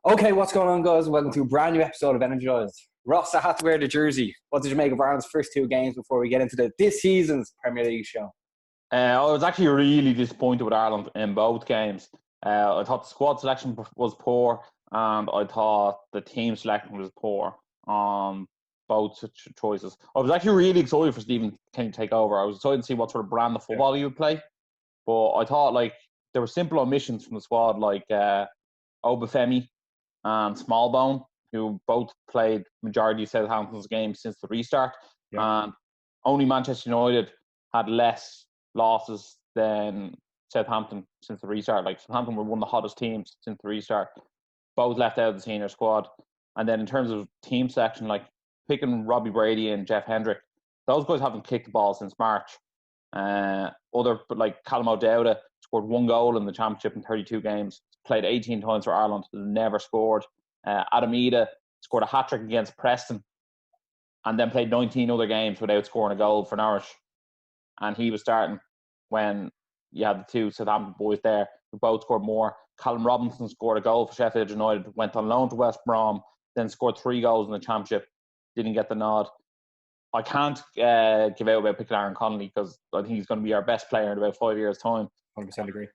Okay, what's going on, guys? Welcome to a brand new episode of Energized. Ross, I had to wear the jersey. What did you make of Ireland's first two games before we get into this season's Premier League show? I was actually really disappointed with Ireland in both games. I thought the squad selection was poor, and I thought the team selection was poor on both choices. I was actually really excited for Stephen Kenny to take over. I was excited to see what sort of brand of football he would play. But I thought there were simple omissions from the squad, like Aubameyang and Smallbone, who both played majority of Southampton's games since the restart. Yeah. And only Manchester United had less losses than Southampton since the restart. Like, Southampton were one of the hottest teams since the restart. Both left out of the senior squad. And then in terms of team selection, like picking Robbie Brady and Jeff Hendrick, those guys haven't kicked the ball since March. Like Callum O'Dowda scored one goal in the championship in 32 games, played 18 times for Ireland, never scored. Adam Ida scored a hat-trick against Preston and then played 19 other games without scoring a goal for Norwich. And he was starting when you had the two Southampton boys there who both scored more. Callum Robinson scored a goal for Sheffield United, went on loan to West Brom, then scored 3 goals in the championship, didn't get the nod. I can't give out about picking Aaron Connolly because I think he's going to be our best player in about 5 years' time. 100% agree.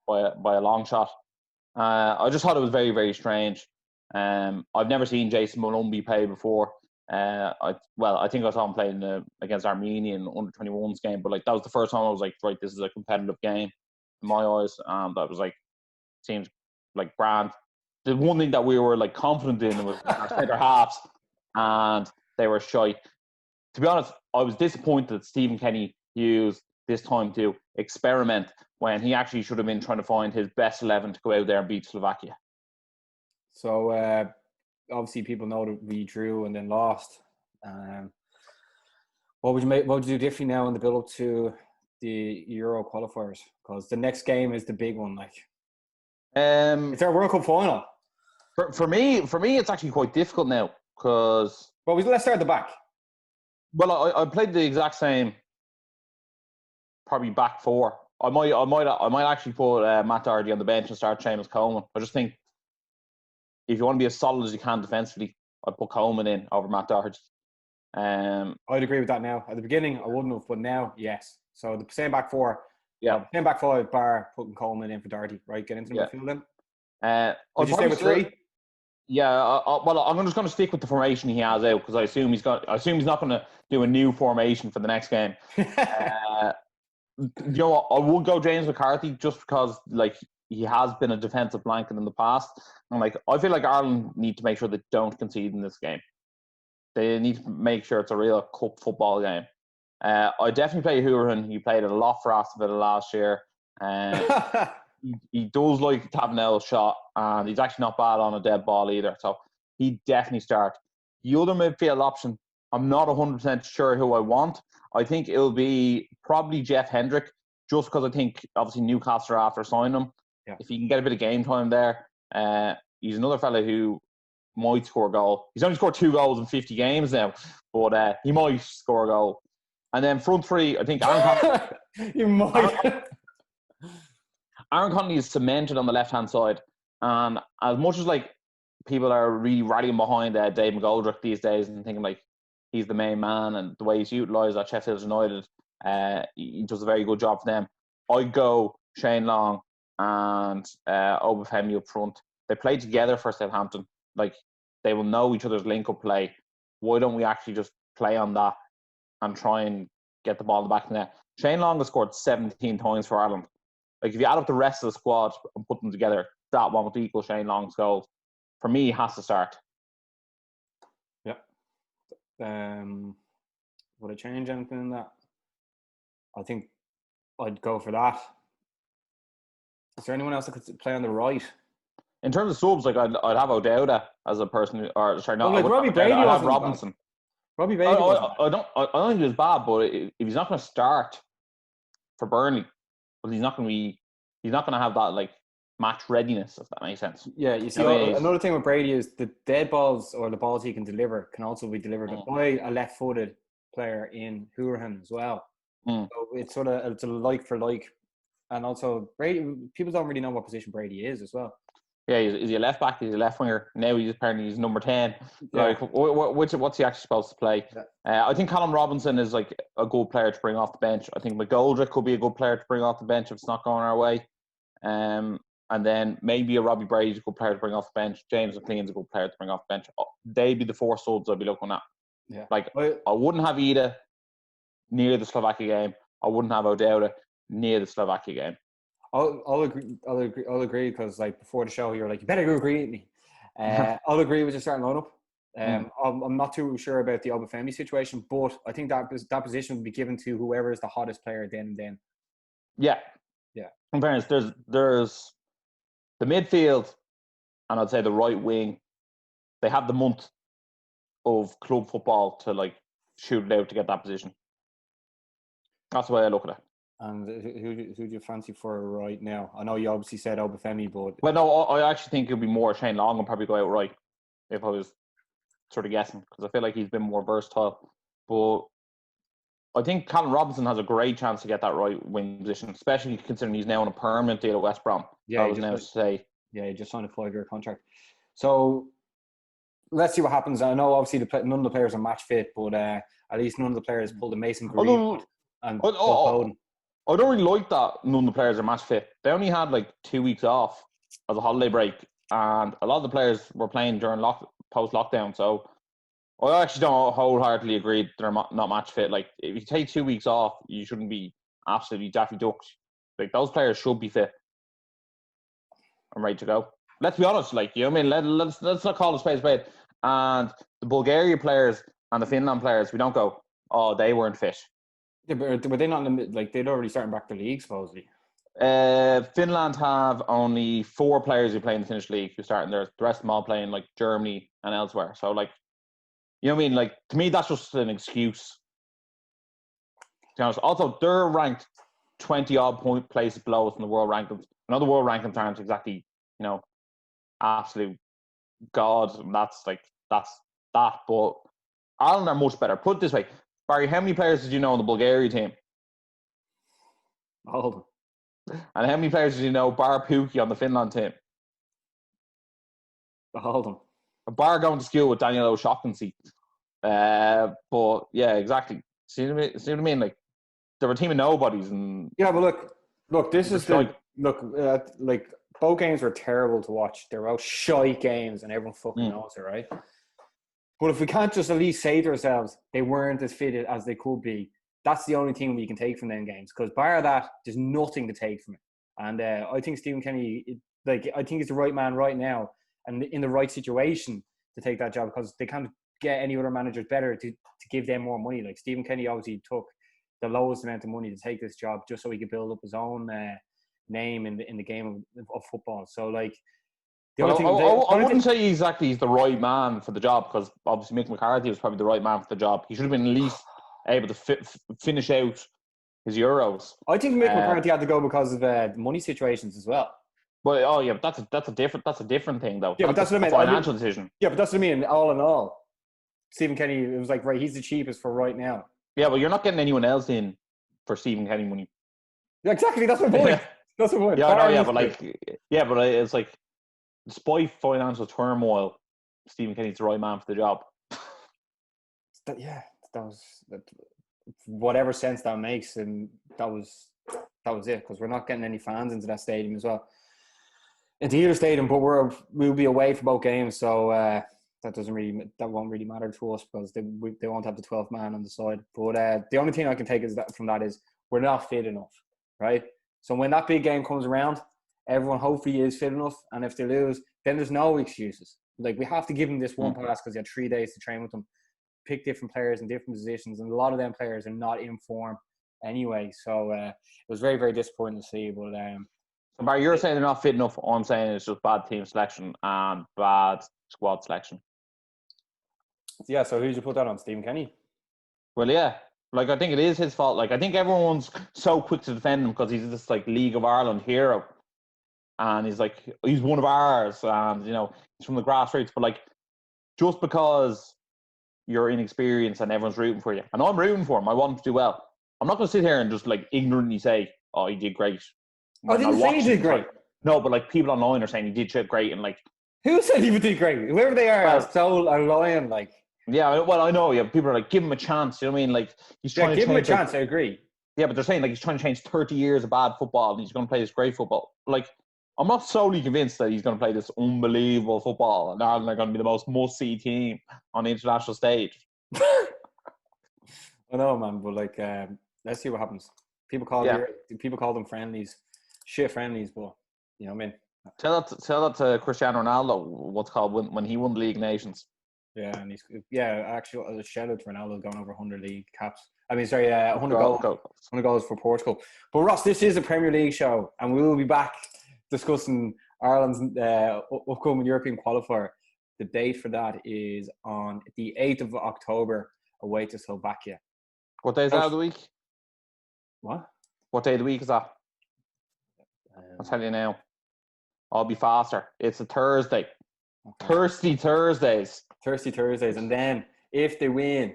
By a long shot. I just thought it was very, very strange. I've never seen Jason Molumby play before. I think I saw him playing against Armenia in under 21s game, but that was the first time I was like, right, this is a competitive game in my eyes. And I was like, seems like grand. The one thing that we were confident in was our centre halves, and they were shy. To be honest, I was disappointed that Stephen Kenny used this time to experiment when he actually should have been trying to find his best 11 to go out there and beat Slovakia. So, obviously, people know that we drew and then lost. What would you do differently now in the build-up to the Euro qualifiers? Because the next game is the big one. It's our World Cup final. For me, it's actually quite difficult now because. Well, let's start at the back. Well, I played the exact same, probably back four. I might actually put Matt Doherty on the bench and start Seamus Coleman. I just think if you want to be as solid as you can defensively, I'd put Coleman in over Matt Doherty. I'd agree with that now. At the beginning, I wouldn't have, but now, yes. So the same back four. Yeah. Same back five, bar putting Coleman in for Doherty, right? Get into the midfield then. Would you stay with 3? Yeah, I'm just going to stick with the formation he has out because I assume he's not going to do a new formation for the next game. You know what? I would go James McCarthy just because he has been a defensive blanket in the past, and I feel like Ireland need to make sure they don't concede in this game. They need to make sure it's a real cup football game. I definitely play Hurahan. He played a lot for Aston Villa last year. He does like to have an L shot, and he's actually not bad on a dead ball either. So he definitely start. The other midfield option, I'm not 100% sure who I want. I think it'll be probably Jeff Hendrick, just because I think obviously Newcastle are after signing him. Yeah. If he can get a bit of game time there, he's another fella who might score a goal. He's only scored 2 goals in 50 games now, but he might score a goal. And then front three, I think Aaron Connolly. You might. Aaron Connolly is cemented on the left-hand side. And as much as people are really rallying behind Dave McGoldrick these days and thinking he's the main man and the way he's utilised at Sheffield United, he does a very good job for them. I'd go Shane Long and Aubameyang up front. They play together for Southampton. They will know each other's link-up play. Why don't we actually just play on that and try and get the ball in the back of the net? Shane Long has scored 17 times for Ireland. If you add up the rest of the squad and put them together, that one would equal Shane Long's goals. For me, he has to start. Yeah. Would I change anything in that? I think I'd go for that. Is there anyone else that could play on the right? In terms of subs, I'd have O'Dowda as a person, or sorry, not. Robbie Brady. I'd have Robinson. Robbie Brady. I don't think he was bad, but if he's not going to start for Burnley, well, he's not going to have that match readiness, if that makes sense. Yeah, you see, another thing with Brady is the dead balls or the balls he can deliver can also be delivered by a left-footed player in Hurahan as well. So it's a like for like, and also Brady. People don't really know what position Brady is as well. Yeah, is he a left back? Is he a left winger? Now he's number 10. Like, what's he actually supposed to play? I think Callum Robinson is like a good player to bring off the bench. I think McGoldrick could be a good player to bring off the bench if it's not going our way. And then maybe a Robbie Brady is a good player to bring off the bench. James McLean's a good player to bring off the bench. They'd be the 4 subs I'd be looking at. Yeah. Like, I wouldn't have Ida near the Slovakia game. I wouldn't have O'Dowda near the Slovakia game. I'll agree because like before the show you were like, you better agree with me. I'll agree with your starting lineup. I'm not too sure about the Obafemi situation, but I think that position would be given to whoever is the hottest player then and then. Yeah. In fairness, there's the midfield and I'd say the right wing. They have the month of club football to like shoot it out to get that position. That's the way I look at it. And who do you fancy for right now? I know you obviously said Obafemi, but... Well, no, I actually think it would be more Shane Long and probably go out right if I was sort of guessing, because I feel like he's been more versatile. But I think Callum Robinson has a great chance to get that right wing position, especially considering he's now on a permanent deal at West Brom. Yeah, he just signed a 5-year contract. So let's see what happens. I know obviously none of the players are match fit, but at least none of the players pulled a Mason Greenwood and Foden. I don't really like that none of the players are match fit. They only had like 2 weeks off as a holiday break, and a lot of the players were playing during post-lockdown. So I actually don't wholeheartedly agree they're not match fit. Like, if you take 2 weeks off, you shouldn't be absolutely Daffy Duck. Like, those players should be fit. I'm ready to go. Let's be honest, like, you know what I mean? Let's not call a spade a spade. And the Bulgaria players and the Finland players, we don't go, oh, they weren't fit. Yeah, but were they not like they'd already started back the league supposedly? Finland have only 4 players who play in the Finnish league who start in there. The rest of them all playing like Germany and elsewhere. So like, you know what I mean? Like, to me, that's just an excuse. To be honest. Also, they're ranked 20 odd point places below us in the world rankings. I know the world rankings aren't exactly, you know, absolute gods. That's that. But Ireland are much better. Put it this way. Barry, how many players did you know on the Bulgaria team? All of them. And how many players did you know bar Pookie on the Finland team? All of them. Bar going to school with Daniel O'Shaughnessy. But yeah, exactly. See what I mean? Like, they were a team of nobodies. And yeah, but look. This is like both games were terrible to watch. They were all shite games, and everyone fucking knows it, right? But if we can't just at least say to ourselves they weren't as fitted as they could be, that's the only thing we can take from them games. Because bar that, there's nothing to take from it. And I think Stephen Kenny, I think he's the right man right now and in the right situation to take that job, because they can't get any other managers better to give them more money. Like, Stephen Kenny obviously took the lowest amount of money to take this job just so he could build up his own name in the game of football. So like, I wouldn't say he's the right man for the job, because obviously Mick McCarthy was probably the right man for the job. He should have been at least able to finish out his Euros. I think Mick McCarthy had to go because of money situations as well. But that's a different thing though. Yeah, but that's what I mean. Financial decision. Yeah, but that's what I mean. All in all, Stephen Kenny, it was like, right, he's the cheapest for right now. Yeah, but you're not getting anyone else in for Stephen Kenny money. Yeah, exactly. That's my point. That's my point. But it's like, despite financial turmoil, Stephen Kenny's the right man for the job. That was whatever sense that makes, and that was it, because we're not getting any fans into that stadium as well. Into either stadium, but we'll be away for both games, so that won't really matter to us, because they won't have the 12th man on the side. But the only thing I can take from that is we're not fit enough, right? So when that big game comes around, everyone hopefully is fit enough, and if they lose, then there's no excuses. Like, we have to give them this one pass because they had 3 days to train with them, pick different players in different positions, and a lot of them players are not in form anyway. So it was very, very disappointing to see. But so Barry, you're saying they're not fit enough. All I'm saying is just bad team selection and bad squad selection. Yeah. So who did you put that on? Stephen Kenny? Well, yeah. Like, I think it is his fault. Like, I think everyone's so quick to defend him because he's this like League of Ireland hero. And he's one of ours, and you know, he's from the grassroots. But like, just because you're inexperienced and everyone's rooting for you, and I'm rooting for him, I want him to do well. I'm not going to sit here and just like ignorantly say, "Oh, he did great." I didn't say he did great. No, but like people online are saying he did shit great, and like who said he did great? Whoever they are lying. Like, yeah, well, I know. Yeah, people are like, give him a chance. You know what I mean? Like he's trying to give him a change, chance. I agree. Yeah, but they're saying like he's trying to change 30 years of bad football, and he's going to play this great football. Like I'm not solely convinced that he's going to play this unbelievable football, and Ireland are going to be the most must-see team on the international stage. I know, man, but like, let's see what happens. People call them friendlies, shit friendlies, but you know what I mean. Tell that to Cristiano Ronaldo. What's called when he won the League of Nations. Yeah, and actually, a shout out to Ronaldo going over 100 league caps. 100 goals for Portugal. But Ross, this is a Premier League show, and we will be back discussing Ireland's upcoming European qualifier. The date for that is on the 8th of October, away to Slovakia. What day is that of the week? What day of the week is that? I'll tell you now. I'll be faster. It's a Thursday. Okay. Thirsty Thursdays. And then if they win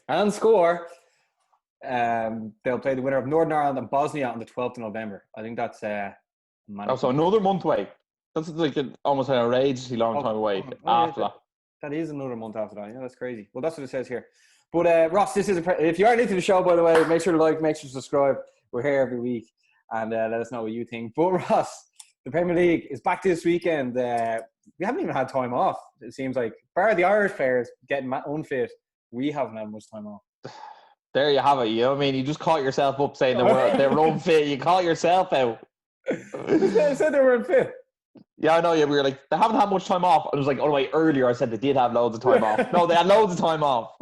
and score, they'll play the winner of Northern Ireland and Bosnia on the 12th of November. I think that's so another month away. That's like almost an outrageously long time away after that. That is another month after that. Yeah, that's crazy. Well, that's what it says here. But Ross, this is if you are new to the show, by the way, make sure to like, make sure to subscribe. We're here every week, and let us know what you think. But Ross, the Premier League is back this weekend. We haven't even had time off. It seems like, bar the Irish players getting unfit, we haven't had much time off. There you have it. You know what I mean? You just caught yourself up saying they were unfit. You caught yourself out. I said they were unfit. Yeah, I know. Yeah, we were like, they haven't had much time off. I was like, oh wait, earlier I said they did have loads of time off. No, they had loads of time off.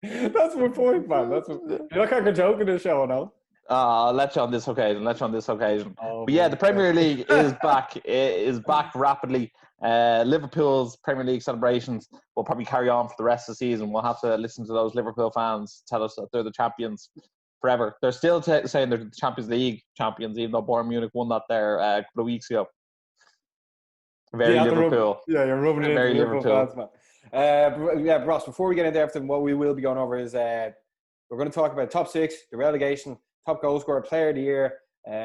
That's my point, man. You're not kind of joking this show, no? I'll let you on this occasion. But yeah, the Premier League is back. It is back rapidly. Liverpool's Premier League celebrations will probably carry on for the rest of the season. We'll have to listen to those Liverpool fans tell us that they're the champions forever. They're still saying they're the Champions League champions, even though Bayern Munich won that there a couple of weeks ago. Very Liverpool. You're rubbing it very into Liverpool fans, man. Ross, before we get into everything, what we will be going over is we're going to talk about top six, the relegation, top goal scorer, player of the year,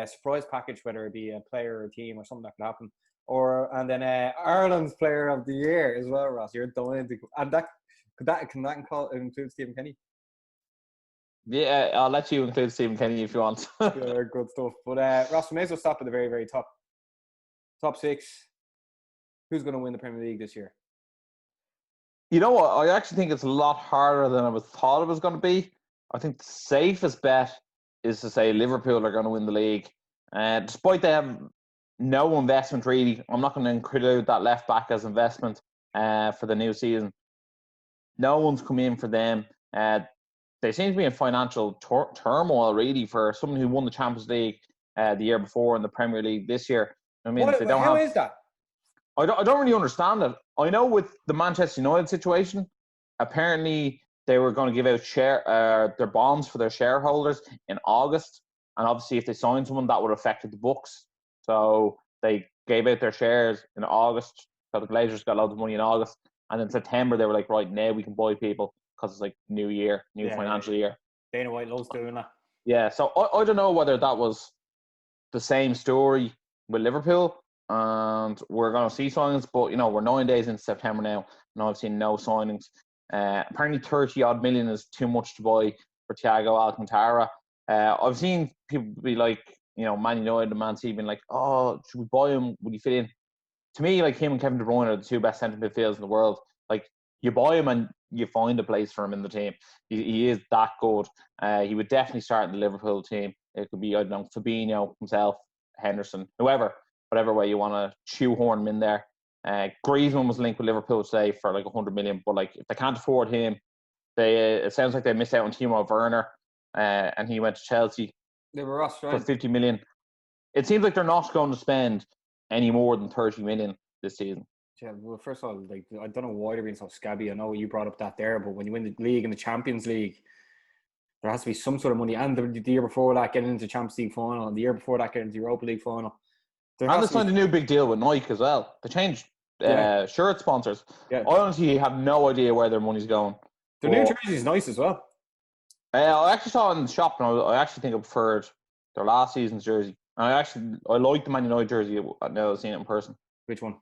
surprise package, whether it be a player or a team or something that could happen, and then Ireland's player of the year as well, Ross. You're dying to, and can that include Stephen Kenny? Yeah, I'll let you include Stephen Kenny if you want. Yeah, good stuff. But Ross, we may as well stop at the very, very top. Top six. Who's going to win the Premier League this year? You know what? I actually think it's a lot harder than I thought it was going to be. I think the safest bet is to say Liverpool are going to win the league. Despite them no investment really, I'm not going to include that left back as investment for the new season. No one's come in for them. They seem to be in financial turmoil really for someone who won the Champions League the year before and the Premier League this year. I mean, how is that? I don't really understand it. I know with the Manchester United situation, apparently they were going to give out their bonds for their shareholders in August, and obviously if they signed someone, that would have affected the books. So they gave out their shares in August. So the Glazers got loads of money in August, and in September they were like, right, now we can buy people because it's like new year, financial year. Dana White loves doing that. Yeah, so I don't know whether that was the same story with Liverpool. And we're going to see signings, but you know, we're 9 days into September now, and I've seen no signings. Apparently 30-odd million is too much to buy for Thiago Alcantara. I've seen people be like, you know, Man United and Man City being like, oh, should we buy him? Would he fit in? To me, like, him and Kevin De Bruyne are the two best centre midfielders in the world. Like, you buy him and you find a place for him in the team. He is that good. He would definitely start in the Liverpool team. It could be, I don't know, Fabinho, himself, Henderson, whoever. Whatever way you want to shoehorn him in there. Griezmann was linked with Liverpool today for like 100 million, but like if they can't afford him, it sounds like they missed out on Timo Werner, and he went to Chelsea for 50 million. It seems like they're not going to spend any more than 30 million this season. Yeah, well, first of all, like, I don't know why they're being so scabby. I know you brought up that there, but when you win the league and the Champions League, there has to be some sort of money. And the year before that, getting into the Champions League final, and the year before that, getting into the Europa League final. And they signed a new big deal with Nike as well. They changed shirt sponsors. Yeah. I honestly have no idea where their money's going. Their new jersey is nice as well. I actually saw it in the shop, and I actually think I preferred their last season's jersey. I like the Man United jersey now I've seen it in person. Which one?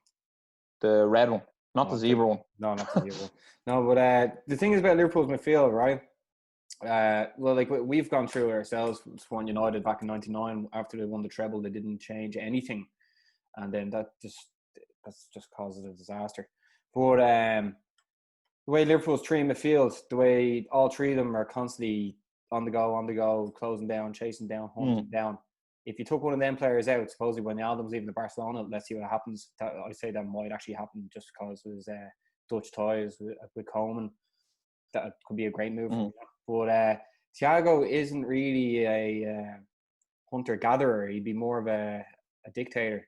The red one, not the zebra one. No, not the zebra one. No, but the thing is about Liverpool's midfield, right? Well, like we've gone through it ourselves. When United back in '99, after they won the treble, they didn't change anything, and then that's just causes a disaster. But the way Liverpool's three midfield, the way all three of them are constantly on the go, closing down, chasing down, hunting down. If you took one of them players out, supposedly when Alden's leaving the Barcelona, let's see what happens. I say that might actually happen just because of his Dutch ties with Coleman. That could be a great move. But Thiago isn't really a hunter-gatherer. He'd be more of a dictator.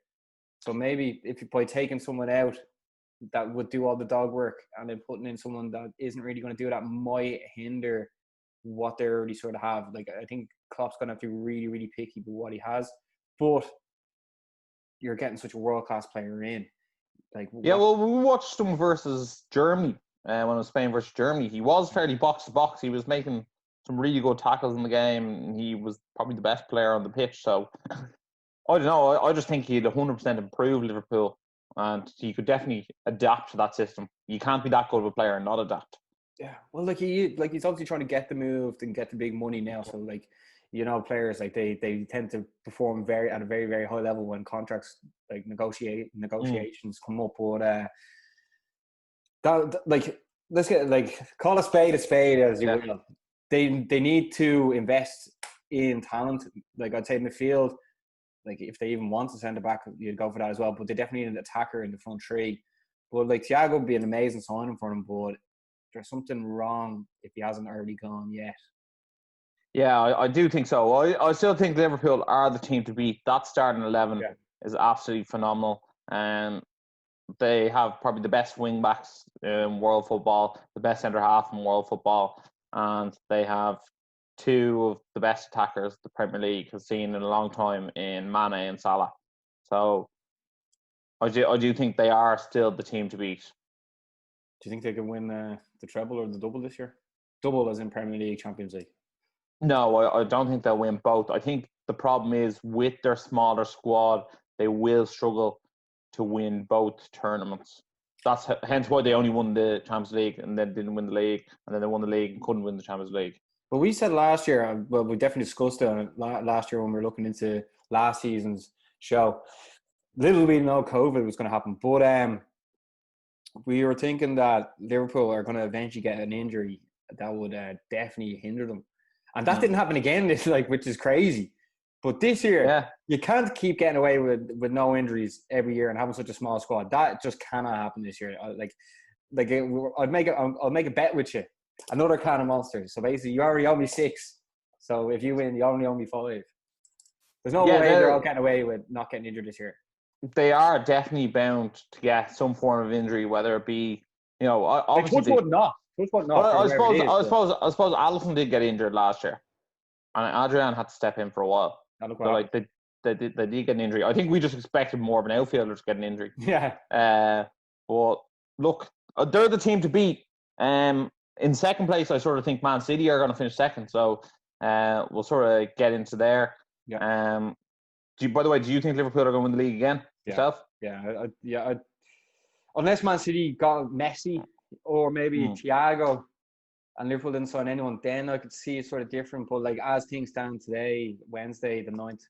So maybe if by taking someone out that would do all the dog work and then putting in someone that isn't really going to do that might hinder what they already sort of have. Like, I think Klopp's going to have to be really, really picky with what he has. But you're getting such a world-class player in. Like, well, we watched him versus Germany. When it was Spain versus Germany, he was fairly box to box. He was making some really good tackles in the game. And he was probably the best player on the pitch. So, I don't know. I just think he'd 100% improve Liverpool. And he could definitely adapt to that system. You can't be that good of a player and not adapt. Yeah, well, he's obviously trying to get the move and get the big money now. So, like, you know, players like they tend to perform at a very, very high level when contracts like negotiations come up. But let's get call a spade as you will. They need to invest in talent. Like, I'd say midfield. Like, if they even want to send it back, you'd go for that as well. But they definitely need an attacker in the front three. But like, Thiago would be an amazing signing for him. But there's something wrong if he hasn't already gone yet. Yeah, I do think so. I still think Liverpool are the team to beat. That starting 11 is absolutely phenomenal. And they have probably the best wing backs in world football, the best centre half in world football, and they have two of the best attackers the Premier League has seen in a long time in Mane and Salah. So I do think they are still the team to beat. Do you think they can win the treble or the double this year? Double as in Premier League, Champions League? No, I don't think they'll win both. I think the problem is with their smaller squad, they will struggle to win both tournaments. That's hence why they only won the Champions League and then didn't win the league, and then they won the league and couldn't win the Champions League. But we said last year, well, we definitely discussed it last year when we were looking into last season's show. Little we know COVID was going to happen, but we were thinking that Liverpool are going to eventually get an injury that would definitely hinder them. And that didn't happen again, which is crazy. But this year, you can't keep getting away with no injuries every year and having such a small squad. That just cannot happen this year. I'll make a bet with you. Another can of monsters. So basically, you already owe me 6. So if you win, you only owe me 5. There's no way they're all getting away with not getting injured this year. They are definitely bound to get some form of injury, whether it be, obviously not. I suppose Alisson did get injured last year, and Adrian had to step in for a while. So they did get an injury. I think we just expected more of an outfielder to get an injury. Yeah. But look, they're the team to beat. In second place, I sort of think Man City are going to finish second. So we'll sort of get into there. Yeah. By the way, do you think Liverpool are going to win the league again yourself? Yeah. Unless Man City got Messi or maybe Thiago and Liverpool didn't sign anyone, then I could see it sort of different. But like, as things stand today, Wednesday the 9th,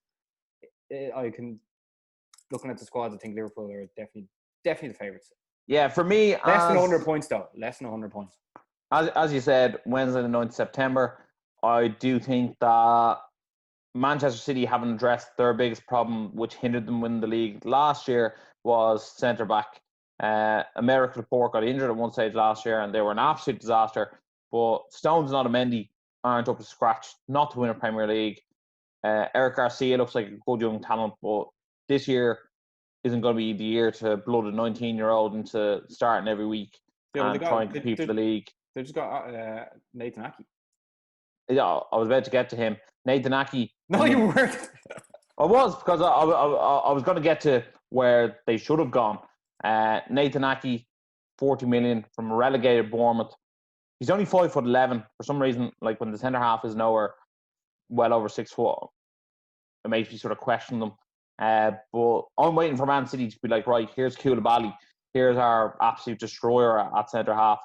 looking at the squads, I think Liverpool are definitely the favourites. Yeah, for me, less than 100 points though. Less than 100 points. As you said, Wednesday the 9th of September, I do think that Manchester City haven't addressed their biggest problem, which hindered them winning the league last year, was centre back. America Laporte got injured at one stage last year, and they were an absolute disaster. But Stones and Otamendi aren't up to scratch, not to win a Premier League. Eric Garcia looks like a good young talent, but this year isn't going to be the year to blood a 19-year-old into starting every week and trying to compete for the league. They just got Nathan Ake. Yeah, I was about to get to him. Nathan Ake. No, you weren't. I was, because I was going to get to where they should have gone. Nathan Ake, 40 million from a relegated Bournemouth. He's only 5'11". For some reason, like when the centre half is nowhere, well over 6 foot. it makes me sort of question them. But I'm waiting for Man City to be like, right, here's Koulibaly, here's our absolute destroyer at centre half,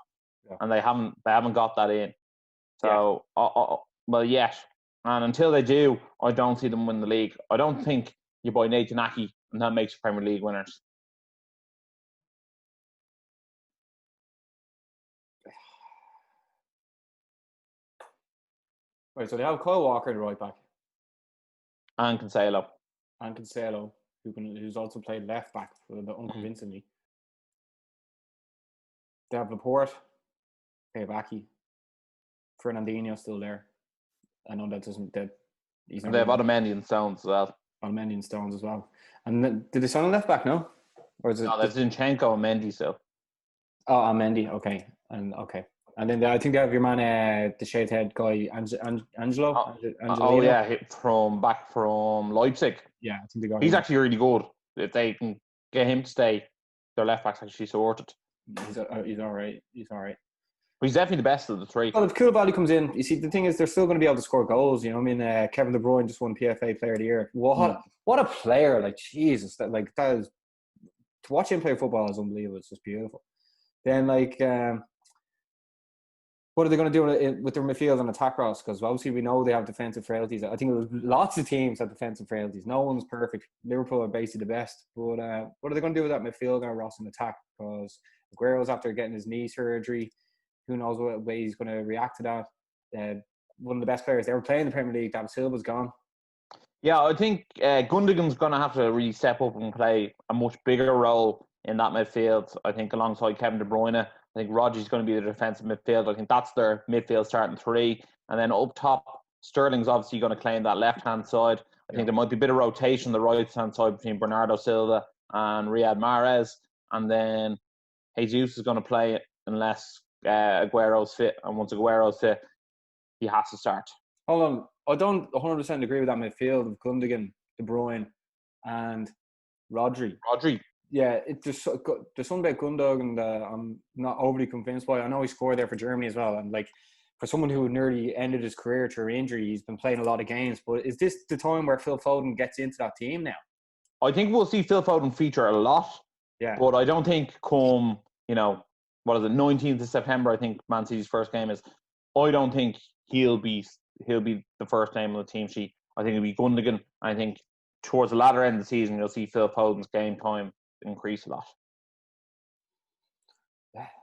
and they haven't got that in. So, well, yet, and until they do, I don't see them win the league. I don't think you buy Nathan Ake and that makes Premier League winners. Right, so they have Kyle Walker, the right back, And Cancelo, who's also played left back, unconvincingly. They have Laporte, Ake, Fernandinho still there. I know that doesn't. He's not. They have Otamendi and Stones as well. Otamendi and Stones as well. And did they sign a left back? No, or is it? No, there's Zinchenko and Mendy still. Oh, Mendy. Okay, and then I think they have your man, the shaved head guy, Angelo. Oh yeah, from Leipzig. Yeah, I think they got. He's actually really good. If they can get him to stay, their left back's actually sorted. He's all right. But he's definitely the best of the three. Well, if Koulibaly comes in, you see, the thing is, they're still going to be able to score goals. You know, I mean, Kevin De Bruyne just won PFA Player of the Year. What a player! Like Jesus, that is, to watch him play football is unbelievable. It's just beautiful. Then, what are they going to do with their midfield and attack, Ross? Because obviously we know they have defensive frailties. I think lots of teams have defensive frailties. No one's perfect. Liverpool are basically the best. But what are they going to do with that midfield and Ross in attack? Because Aguero's after getting his knee surgery. Who knows what way he's going to react to that. One of the best players they ever played in the Premier League, David Silva's gone. Yeah, I think Gundogan's going to have to really step up and play a much bigger role in that midfield. I think alongside Kevin De Bruyne, I think Rodri's going to be the defensive midfield. I think that's their midfield starting three. And then up top, Sterling's obviously going to claim that left-hand side. I think there might be a bit of rotation on the right-hand side between Bernardo Silva and Riyad Mahrez. And then Jesus is going to play unless Aguero's fit. And once Aguero's fit, he has to start. Hold on. I don't 100% agree with that midfield of Gundogan, De Bruyne, and Rodri. Yeah, there's something about Gundogan that I'm not overly convinced by. I know he scored there for Germany as well. And for someone who nearly ended his career through injury, he's been playing a lot of games. But is this the time where Phil Foden gets into that team now? I think we'll see Phil Foden feature a lot. Yeah. But I don't think come, 19th of September, I think Man City's first game is. I don't think he'll be the first name on the team sheet. I think it'll be Gundogan. I think towards the latter end of the season, you'll see Phil Foden's game time increase a lot.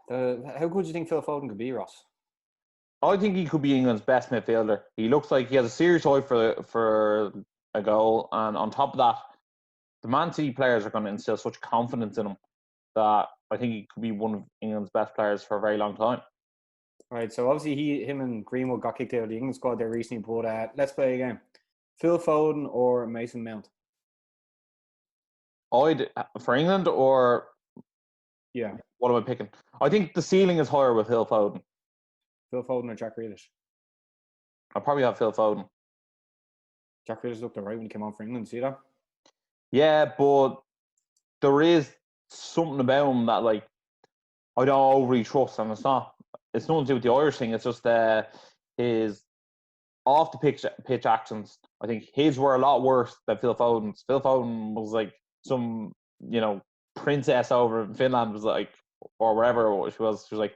How good do you think Phil Foden could be, Ross? I think he could be England's best midfielder. He looks like he has a serious eye for a goal, and on top of that, the Man City players are going to instill such confidence in him that I think he could be one of England's best players for a very long time. All right, so obviously him and Greenwood got kicked out of the England squad there recently, but let's play a game. Phil Foden or Mason Mount? For England or... Yeah. What am I picking? I think the ceiling is higher with Phil Foden. Phil Foden or Jack Grealish? I'll probably have Phil Foden. Jack Grealish looked alright when he came on for England, see that? Yeah, but there is something about him that I don't overly trust, and it's nothing to do with the Irish thing. It's just his off the pitch actions. I think his were a lot worse than Phil Foden's. Phil Foden was like some princess over in Finland, was like, or wherever she was. She was like,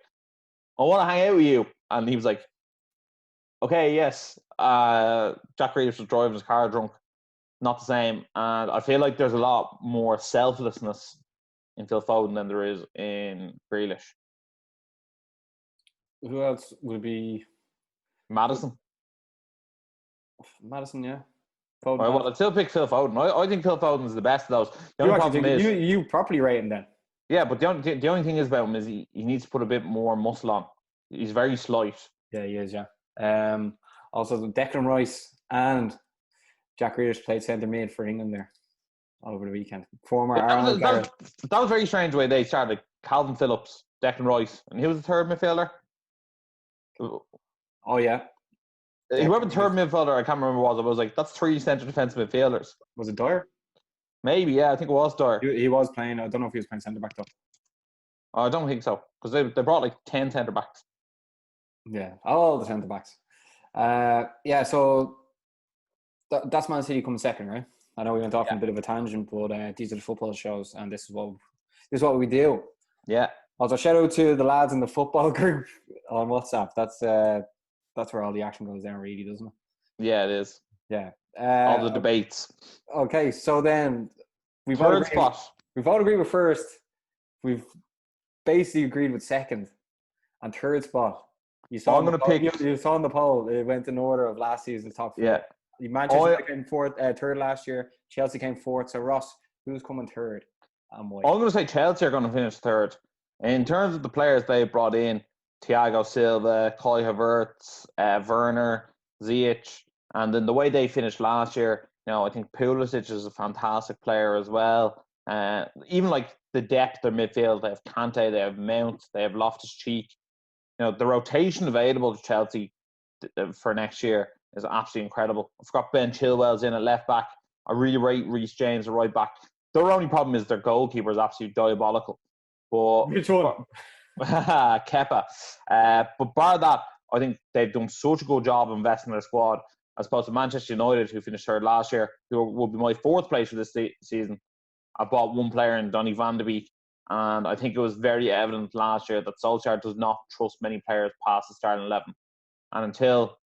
I want to hang out with you, and he was like, okay, yes. Jack Grealish was driving his car drunk. Not the same. And I feel like there's a lot more selflessness in Phil Foden than there is in Grealish. Who else would be? Maddison, yeah. Foden. Well, I'd still pick Phil Foden. I think Phil Foden's the best of those. You properly rate him then. Yeah, but the only thing is about him is he needs to put a bit more muscle on. He's very slight. Yeah, he is, yeah. Also, Declan Rice and Jack Grealish played centre mid for England there over the weekend. That was very strange the way they started. Calvin Phillips, Declan Rice, and he was the third midfielder. Oh, yeah. Whoever the third midfielder, I can't remember what it was. Like, that's three centre defensive midfielders. Was it Dyer? Maybe, yeah. I think it was Dyer. He was playing. I don't know if he was playing centre back though. Oh, I don't think so, because they brought like 10 centre backs. Yeah, all the centre backs. Yeah. So that's Man City coming second, right? I know we went off on a bit of a tangent, but these are the football shows, and this is what we do. Yeah. Also, shout out to the lads in the football group on WhatsApp. That's where all the action goes down, really, doesn't it? Yeah, it is. Yeah. All the debates. Okay, so then we've Third spot. We've all agreed with first. We've basically agreed with second and third spot. You saw you saw in the poll. It went in order of last season's top four. Yeah. Manchester United came third last year. Chelsea came fourth. So Ross, who's coming third and why? I'm going to say Chelsea are going to finish third. In terms of the players they brought in, Thiago Silva, Kai Havertz, Werner, Ziyech, and then the way they finished last year, I think Pulisic is a fantastic player as well. Even like the depth of midfield, they have Kante, they have Mount, they have Loftus-Cheek. The rotation available to Chelsea for next year is absolutely incredible. I forgot Ben Chilwell's in at left back. I really rate Reece James at right back. Their only problem is their goalkeeper is absolutely diabolical. But which one? Kepa. But bar that, I think they've done such a good job of investing in their squad, as opposed to Manchester United, who finished third last year, who will be my fourth place for this season. I bought one player in Donny van de Beek, and I think it was very evident last year that Solskjaer does not trust many players past the starting 11. And until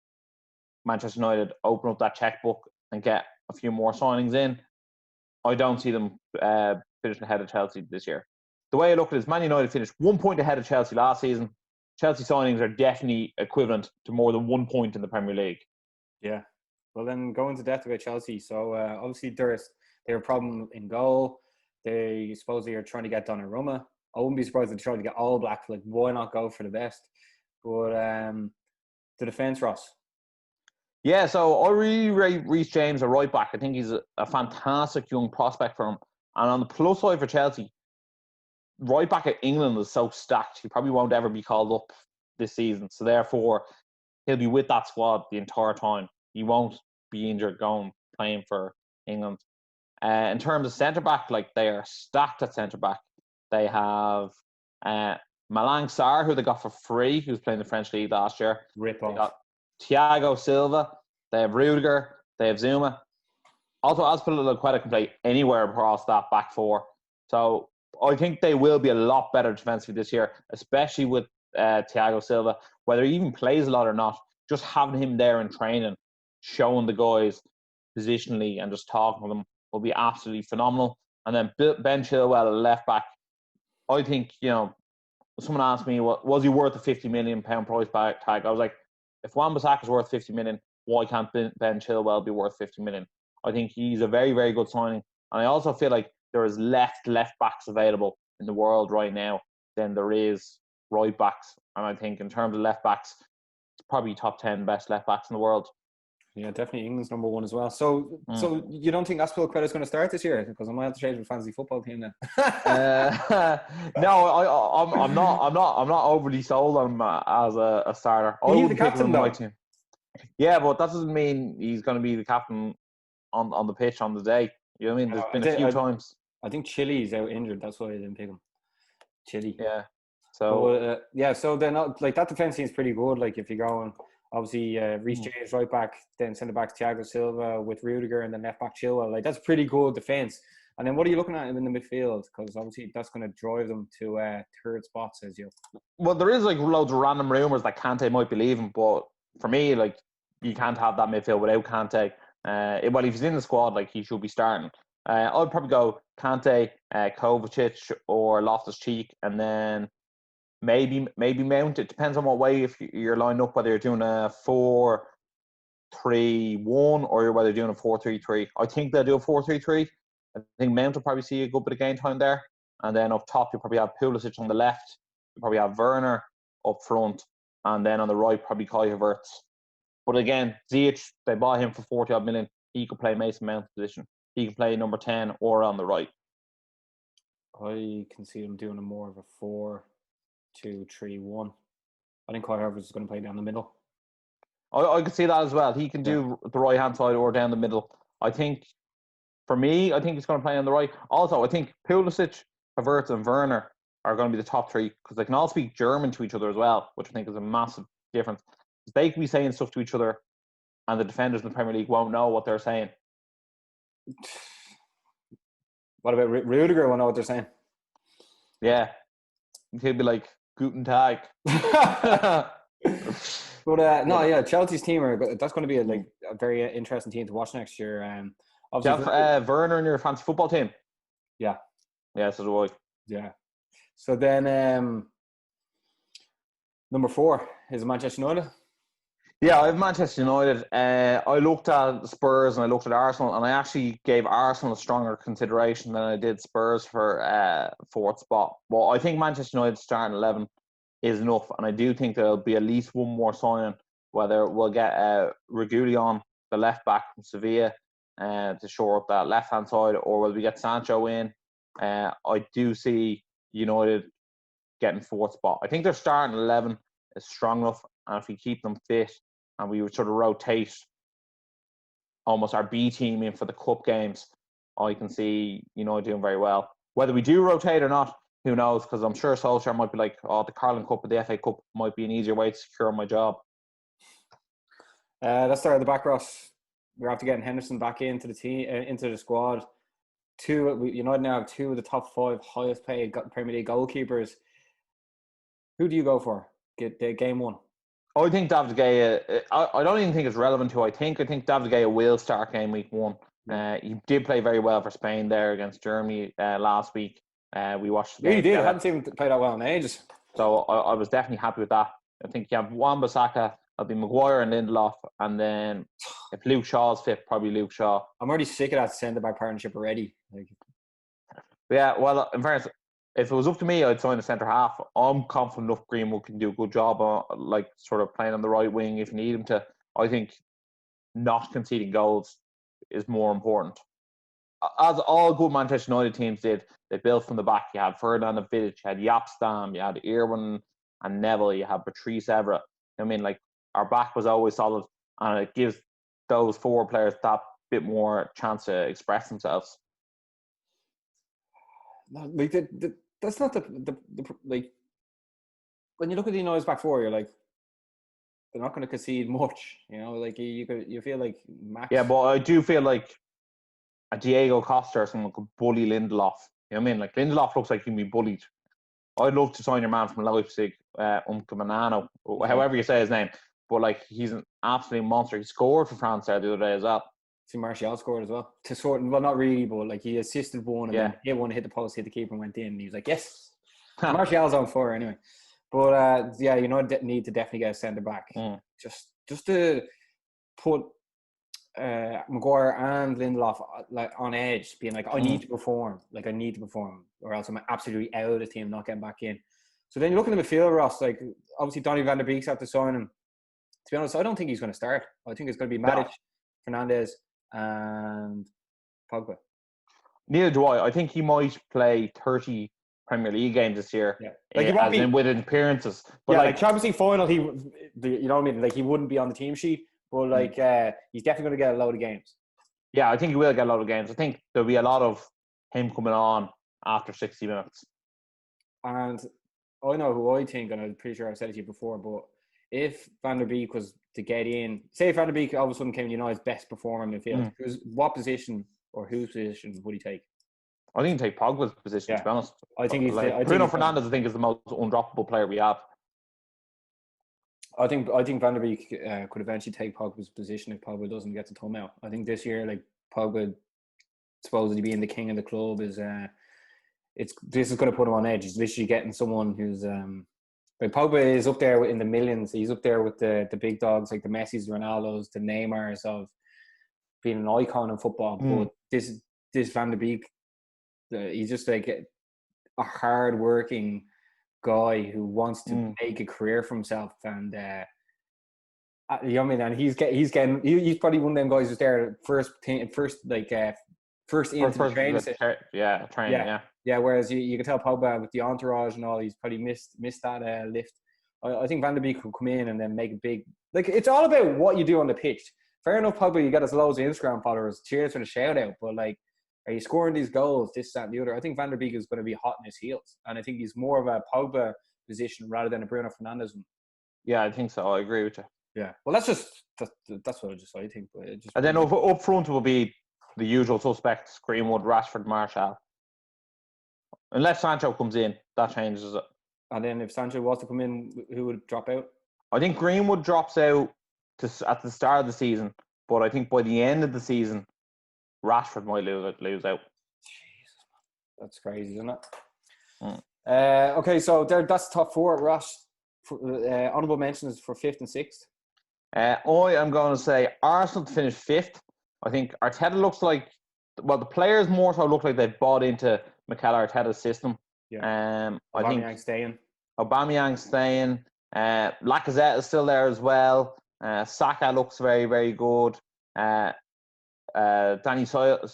Manchester United open up that checkbook and get a few more signings in, I don't see them finishing ahead of Chelsea this year. The way I look at it is Man United finished 1 point ahead of Chelsea last season. Chelsea signings are definitely equivalent to more than 1 point in the Premier League. Yeah. Well, then go into depth about Chelsea. So obviously they're a problem in goal. They supposedly are trying to get Donnarumma. I wouldn't be surprised if they tried to get all black. Like, why not go for the best? But the defence, Ross. Yeah, so I really rate Reece James a right back. I think he's a fantastic young prospect for him. And on the plus side for Chelsea, right back at England is so stacked. He probably won't ever be called up this season. So therefore, he'll be with that squad the entire time. He won't be injured playing for England. In terms of centre-back, they are stacked at centre-back. They have Malang Sarr, who they got for free, who's playing the French League last year. Rip They off. got Thiago Silva. They have Rudiger. They have Zuma. Also, Azpilicueta can play anywhere across that back four. So I think they will be a lot better defensively this year, especially with Thiago Silva. Whether he even plays a lot or not, just having him there in training, showing the guys positionally and just talking to them will be absolutely phenomenal. And then Ben Chilwell at left back. I think, someone asked me, was he worth a £50 million price tag? I was like, if Wan-Bissaka's worth 50 million, why can't Ben Chilwell be worth 50 million? I think he's a very, very good signing. And I also feel like there is left backs available in the world right now than there is right backs. And I think in terms of left backs, it's probably top 10 best left backs in the world. Yeah, definitely England's number one as well. So you don't think Azpilicueta is going to start this year? Because I might have to change my fantasy football team then. No, I'm not overly sold on him as a starter. He's the captain, though. My team. Yeah, but that doesn't mean he's going to be the captain on the pitch on the day. You know what I mean? There's been a few times. I think Chile's out injured. That's why I didn't pick him. Chile. Yeah. So so then that defense seems pretty good. Like if you're going. Obviously, Reece James right back, then centre back Thiago Silva with Rudiger, and then left back Chilwell. That's pretty good defence. And then what are you looking at in the midfield? Because obviously that's going to drive them to third spot, says you. Well, there is loads of random rumours that Kante might be leaving, but for me, you can't have that midfield without Kante. Well, if he's in the squad, he should be starting. I'd probably go Kante, Kovacic, or Loftus-Cheek, and then maybe Mount. It depends on what way, if you're lined up, whether you're doing a 4-3-1 or whether you're doing a 4-3-3. I think they'll do a 4-3-3. I think Mount will probably see a good bit of game time there. And then up top, you'll probably have Pulisic on the left. You'll probably have Werner up front. And then on the right, probably Kai Havertz. But again, Ziyech, they bought him for 40-odd million. He could play Mason Mount's position. He can play number 10 or on the right. I can see them doing a more of a 4-2-3-1. I think Kai Havertz is going to play down the middle. I could see that as well. He can do the right-hand side or down the middle. I think, for me, he's going to play on the right. Also, I think Pulisic, Havertz and Werner are going to be the top three because they can all speak German to each other as well, which I think is a massive difference. They can be saying stuff to each other and the defenders in the Premier League won't know what they're saying. What about Rudiger? Will know what they're saying. Yeah, he'll be like Guten Tag. But no, yeah, Chelsea's team that's going to be a very interesting team to watch next year. Do you have Werner in your fantasy football team? Yeah. Yeah, so do I. Yeah. So then number 4 is Manchester United. Yeah, I have Manchester United. I looked at Spurs and I looked at Arsenal, and I actually gave Arsenal a stronger consideration than I did Spurs for fourth spot. Well, I think Manchester United's starting 11 is enough, and I do think there'll be at least one more signing, whether we'll get Reguilon, the left back from Sevilla, to shore up that left-hand side, or will we get Sancho in? I do see United getting fourth spot. I think their starting 11 is strong enough, and if we keep them fit and we would sort of rotate almost our B team in for the cup games, I can see doing very well. Whether we do rotate or not, who knows? Because I'm sure Solskjaer might be like, the Carling Cup or the FA Cup might be an easier way to secure my job. Let's start at the back, Ross. We're after getting Henderson back into the team, into the squad. United now have 2 of the top 5 highest paid Premier League goalkeepers. Who do you go for? Get the game 1. I think David Gea. I don't even think it's relevant who I think. I think David Gea will start game week 1. He did play very well for Spain there against Germany last week. We watched the game. He did. I hadn't seen him play that well in ages. So I was definitely happy with that. I think you have Wan-Bissaka, it'll be Maguire and Lindelof, and then if Luke Shaw's fit, probably Luke Shaw. I'm already sick of that centre-back partnership already. Yeah, well, in fairness, if it was up to me, I'd sign a centre half. I'm confident enough Greenwood can do a good job, sort of playing on the right wing if you need him to. I think not conceding goals is more important. As all good Manchester United teams did, they built from the back. You had Ferdinand Vidic, you had Yapstam, you had Irwin and Neville, you had Patrice Evra. I mean, our back was always solid, and it gives those 4 players that bit more chance to express themselves. That's not the when you look at the United's back 4, you're like, they're not going to concede much. You feel like Max. Yeah, but I do feel like a Diego Costa or someone could bully Lindelof. You know what I mean? Lindelof looks like he can be bullied. I'd love to sign your man from Leipzig, Manano, however you say his name. But he's an absolute monster. He scored for France there the other day as well. See, Martial scored as well. Well, not really, but he assisted one and then hit one, hit the post, hit the keeper, and went in. And he was like, "Yes." Martial's on fire anyway. But need to definitely get a centre back. Just to put Maguire and Lindelof on edge, being like, I need to perform, or else I'm absolutely out of the team, not getting back in. So then you look at the midfield, Ross. Obviously Donny van der Beek's after signing him. To be honest, I don't think he's going to start. I think it's going to be Matic, Fernandez, and Pogba. Neither do I. I think he might play 30 Premier League games this year, with appearances. But Champions League final, you know what I mean? He wouldn't be on the team sheet, but he's definitely going to get a load of games. Yeah, I think he will get a load of games. I think there'll be a lot of him coming on after 60 minutes. And I know who I think, and I'm pretty sure I've said it to you before, but if Van der Beek was to get in, say if Van der Beek all of a sudden came United's best performer in the field, what position or whose position would he take? I think he'd take Pogba's position, to be honest. I think Bruno Fernandez, I think, is the most undroppable player we have. I think Van der Beek could eventually take Pogba's position if Pogba doesn't get to come out. I think this year, Pogba supposedly being the king of the club is this is going to put him on edge. He's literally getting someone who's Pogba is up there in the millions. He's up there with the big dogs like the Messis, the Ronaldos, the Neymars of being an icon in football. But this Van der Beek, he's just a hard-working guy who wants to make a career for himself, and you know what I mean. And he's probably one of them guys who's there first into the training session. Yeah. Whereas you can tell Pogba with the entourage and all, he's probably missed that lift. I think Van der Beek could come in and then make a big. It's all about what you do on the pitch. Fair enough, Pogba, you got us loads of Instagram followers. Cheers for the shout out, but are you scoring these goals, this, that, and the other? I think Van der Beek is going to be hot in his heels. And I think he's more of a Pogba position rather than a Bruno Fernandez one. Yeah, I think so. I agree with you. Yeah. Well, that's what I think. But it just And then up front will be the usual suspects: Greenwood, Rashford, Martial. Unless Sancho comes in, that changes it. And then if Sancho was to come in, who would drop out? I think Greenwood drops out at the start of the season, but I think by the end of the season, Rashford might lose out. Jesus, that's crazy, isn't it? Mm. Okay, so that's top four. Rosh, honourable mentions for 5th and 6th. I am going to say Arsenal to finish 5th. I think Arteta looks like, well, the players more so look like they've bought into Mikel Arteta's system. Yeah. I think Aubameyang staying. Lacazette is still there as well. Saka looks very, very good. Danny Ceballos,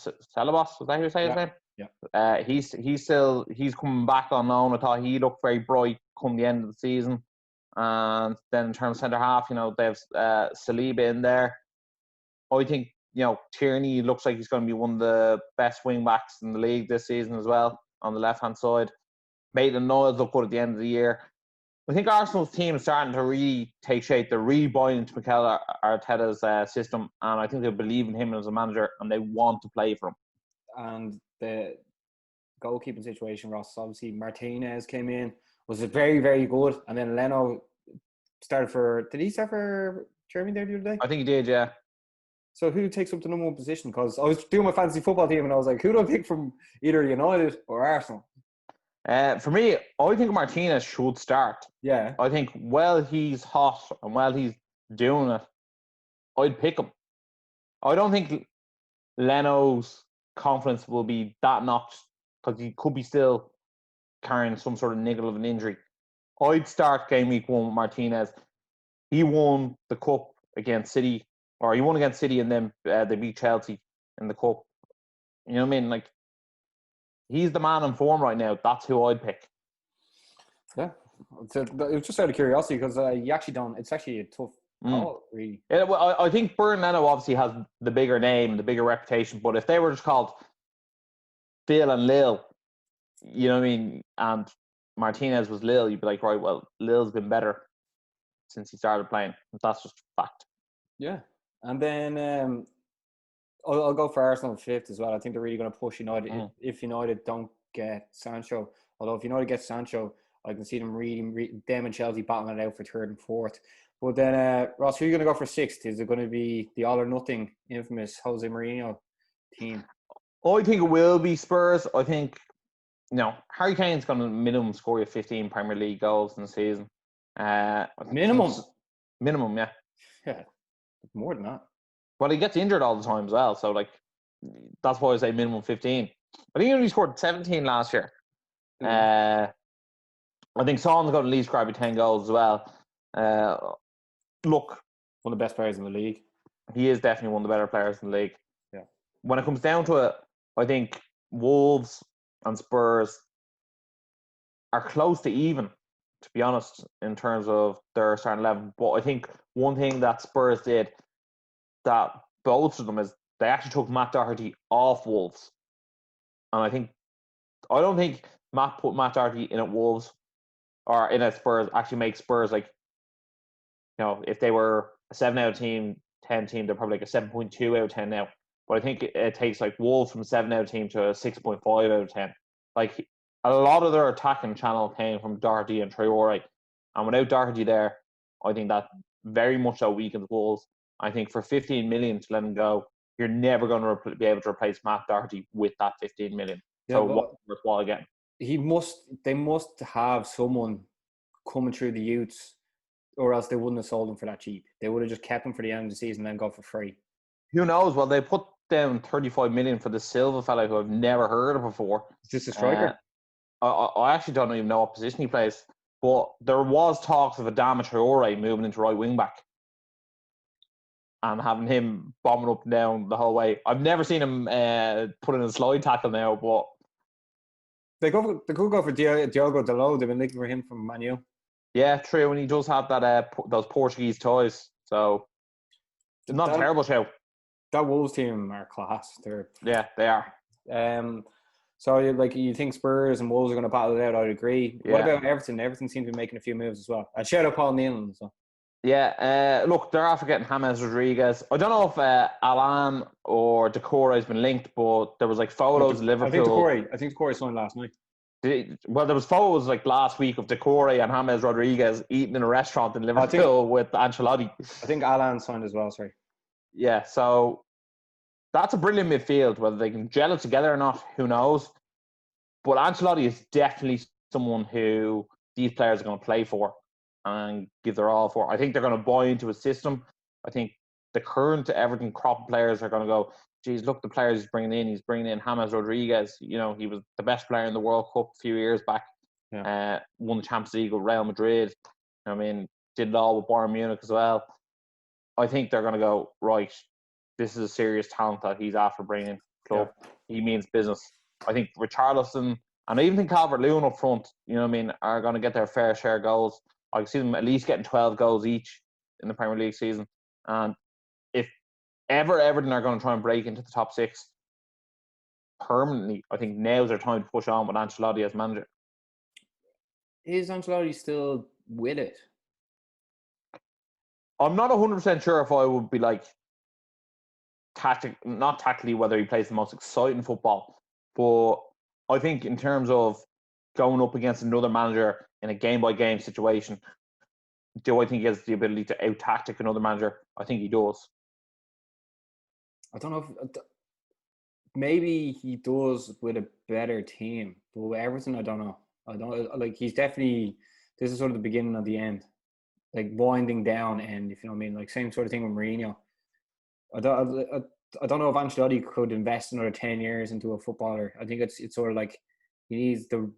was that how you say his name? Yeah. He's coming back on loan. I thought he looked very bright come the end of the season. And then in terms of centre half, they have Saliba in there. I think Tierney looks like he's going to be one of the best wing backs in the league this season as well on the left hand side. Maitland-Niles look good at the end of the year. I think Arsenal's team is starting to really take shape. They're really buying into Mikel Arteta's system, and I think they believe in him as a manager, and they want to play for him. And the goalkeeping situation, Ross, obviously Martinez came in, was very, very good, and then Leno started for... Did he start for Germany there the other day? I think he did, yeah. So who takes up the number one position? Because I was doing my fantasy football team, and I was like, who do I pick from either United or Arsenal? For me, I think Martinez should start. Yeah. I think while he's hot and while he's doing it, I'd pick him. I don't think Leno's confidence will be that knocked because he could be still carrying some sort of niggle of an injury. I'd start game week 1 with Martinez. He won the cup against City, or he won against City, and then they beat Chelsea in the cup. You know what I mean? Like, he's the man in form right now. That's who I'd pick. Yeah. It was just out of curiosity because you actually don't... It's actually a tough call, really. Yeah, well, I think Bernd Leno obviously has the bigger name, the bigger reputation, but if they were just called Phil and Lil, you know what I mean, and Martinez was Lil, you'd be like, right, well, Lil's been better since he started playing. That's just fact. Yeah. And then... I'll go for Arsenal 5th as well. I think they're really going to push United. If United don't get Sancho, although if United get Sancho, I can see them them and Chelsea battling it out for 3rd and 4th. But then, Ross, who are you going to go for 6th? Is it going to be the all or nothing infamous Jose Mourinho team? I think it will be Spurs. I think, Harry Kane's going to minimum score you 15 Premier League goals in the season. Minimum? Minimum, yeah. Yeah, more than that. Well, he gets injured all the time as well, so that's why I say minimum 15. I think he only scored 17 last year. I think Son's got at least grab 10 goals as well. Look, one of the best players in the league. He is definitely one of the better players in the league. Yeah. When it comes down to it, I think Wolves and Spurs are close to even, to be honest, in terms of their starting 11. But I think one thing that Spurs did that bolstered them is they actually took Matt Doherty off Wolves. And I don't think Matt put Matt Doherty in at Wolves or in at Spurs actually makes Spurs if they were a 7 out of 10 team, they're probably like a 7.2 out of 10 now. But I think it takes Wolves from 7 out of team to a 6.5 out of 10. A lot of their attacking channel came from Doherty and Traore. And without Doherty there, I think that very much so weakens Wolves. I think for 15 million to let him go, you're never going to be able to replace Matt Doherty with that 15 million. Yeah, so what's worthwhile again? They must have someone coming through the youths, or else they wouldn't have sold him for that cheap. They would have just kept him for the end of the season and then go for free. Who knows? Well, they put down 35 million for the Silva fella who I've never heard of before. Is this a striker? I actually don't even know what position he plays. But there was talks of Adama Traore moving into right wing back and having him bombing up and down the whole way. I've never seen him put in a slide tackle now, but they could go for Diogo Dalot. They've been looking for him from Man U. Yeah, true, and he does have that those Portuguese ties, so not a terrible show. That Wolves team are class. They are. So you think Spurs and Wolves are going to battle it out? I'd agree. Yeah. What about Everton? Everton seem to be making a few moves as well. And shout out Paul Nealon. So. Yeah, look, they're after getting James Rodriguez. I don't know if Alan or Decore has been linked, but there was like photos of Liverpool. I think Decore signed last night. Well, there was photos like last week of Decore and James Rodriguez eating in a restaurant in Liverpool with Ancelotti. I think Alan signed as well, sorry. Yeah, so that's a brilliant midfield. Whether they can gel it together or not, who knows? But Ancelotti is definitely someone who these players are going to play for and give their all for. I think they're going to buy into his system. I think the current Everton crop of players are going to go, geez, look, the players he's bringing in. He's bringing in James Rodriguez. You know, he was the best player in the World Cup a few years back. Yeah. Won the Champions League with Real Madrid. I mean, did it all with Bayern Munich as well. I think they're going to go, right, this is a serious talent that he's after bringing to the club. Yeah. He means business. I think Richarlison, and I even think Calvert-Lewin up front, you know what I mean, are going to get their fair share of goals. I can see them at least getting 12 goals each in the Premier League season. And if ever Everton are going to try and break into the top six permanently, I think now's their time to push on with Ancelotti as manager. Is Ancelotti still with it? I'm not 100% sure if I would be like, not tactically whether he plays the most exciting football, but I think in terms of going up against another manager in a game-by-game situation, do I think he has the ability to out-tactic another manager? I think he does. I don't know if... Maybe he does with a better team, but with Everton, I don't know. I don't like. He's definitely... This is sort of the beginning of the end. Like, winding down end, if you know what I mean. Like, same sort of thing with Mourinho. I don't know if Ancelotti could invest another 10 years into a footballer. I think it's sort of like he needs the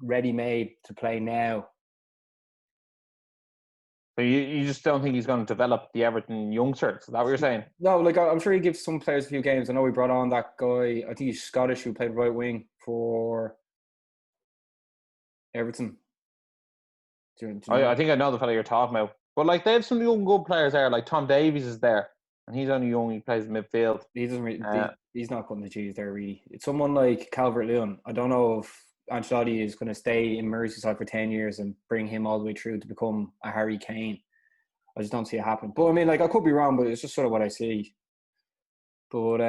ready-made to play now. So you just don't think he's going to develop the Everton youngsters? Is that what you're saying? No, like I'm sure he gives some players a few games. I know we brought on that guy, I think he's Scottish, who played right wing for Everton. Do you know? I think I know the fellow you're talking about. But like they have some young good players there, like Tom Davies is there. And he's only young. He plays midfield. He doesn't really, he's not cutting the cheese there, really. It's someone like Calvert-Lewin. I don't know if Ancelotti is going to stay in Merseyside for 10 years and bring him all the way through to become a Harry Kane. I just don't see it happen. But I mean, like, I could be wrong, but it's just sort of what I see. But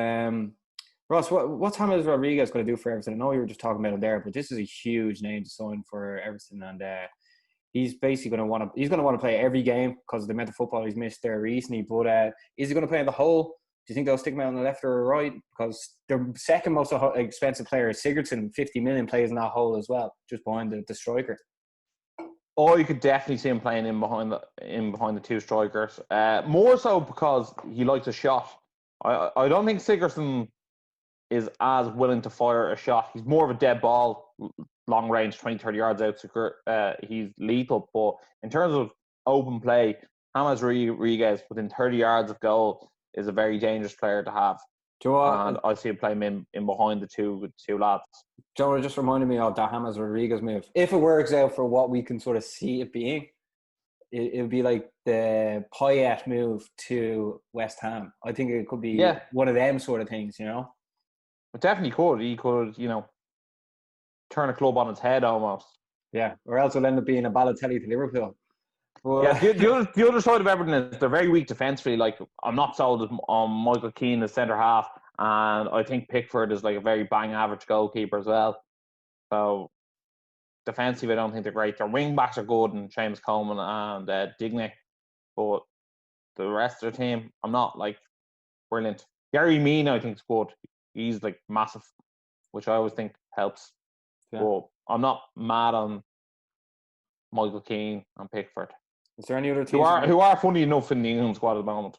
Ross, what's James Rodriguez going to do for Everton? I know you were just talking about it there, but this is a huge name to sign for Everton, and he's basically going to want to play every game because of the amount of football he's missed there recently. But is he going to play in the hole? Do you think they'll stick him out on the left or right? Because the second most expensive player is Sigurdsson, 50 million, plays in that hole as well, just behind the striker. Oh, you could definitely see him playing in behind the two strikers. More so because he likes a shot. I don't think Sigurdsson is as willing to fire a shot. He's more of a dead ball, long range, 20, 30 yards out. He's lethal. But in terms of open play, James Rodriguez within 30 yards of goal is a very dangerous player to have. And I see him playing in behind the two lads. Joe, it just reminded me of that James Rodriguez move. If it works out for what we can sort of see it being, it would be like the Payet move to West Ham. I think it could be one of them sort of things, you know? It definitely could. He could, turn a club on its head almost. Yeah, or else it'll end up being a Balotelli to Liverpool. But the other side of Everton is they're very weak defensively. Like, I'm not sold on Michael Keane as centre half, and I think Pickford is like a very bang average goalkeeper as well. So defensively, I don't think they're great. Their wing backs are good, and James Coleman and Digne, but the rest of the team, I'm not like brilliant. Gary Mina, I think, is good. He's like massive, which I always think helps. Yeah. But I'm not mad on Michael Keane and Pickford. Is there any other teams who are funny enough in the England squad at the moment?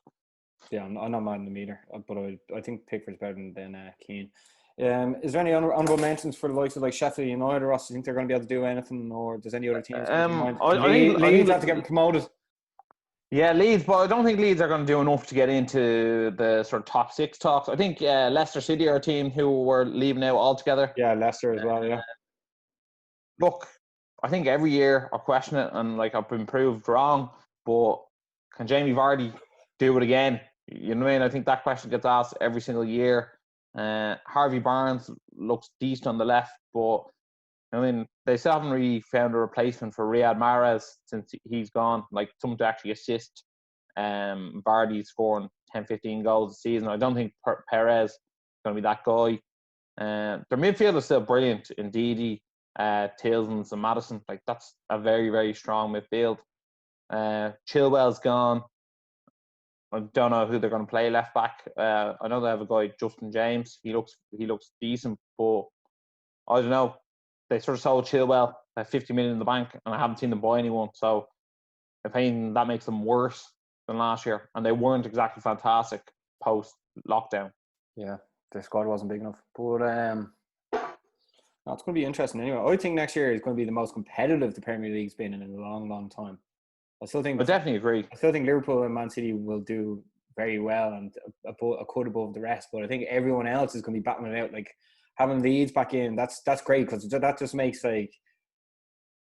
Yeah, I'm not mad at them either, but I think Pickford's better than Keane. Is there any honourable mentions for the likes of like Sheffield United or Ross? Do you think they're going to be able to do anything, or does any other teams? I think Leeds have to get promoted. Yeah, Leeds, but I don't think Leeds are going to do enough to get into the sort of top six talks. I think Leicester City are a team who were leaving out altogether. Yeah, Leicester as well, yeah. Look, I think every year I question it and like I've been proved wrong, but can Jamie Vardy do it again? You know what I mean? I think that question gets asked every single year. Harvey Barnes looks decent on the left, but I mean, they still haven't really found a replacement for Riyad Mahrez since he's gone. Like, someone to actually assist Vardy scoring 10, 15 goals a season. I don't think Perez is going to be that guy. Their midfield is still brilliant. Ndidi, Tillmans and Maddison. Like, that's a very, very strong midfield. Chilwell's gone. I don't know who they're going to play left back. I know they have a guy, Justin James. He looks decent, but I don't know. They sort of sold Chilwell at 50 million in the bank, and I haven't seen them buy anyone. So, if anything, that makes them worse than last year. And they weren't exactly fantastic post lockdown. Yeah, the squad wasn't big enough. But no, it's going to be interesting anyway. I think next year is going to be the most competitive the Premier League's been in a long, long time. I definitely agree. I still think Liverpool and Man City will do very well and a cut above the rest. But I think everyone else is going to be battling it out. Like, having Leeds back in, that's great, because that just makes like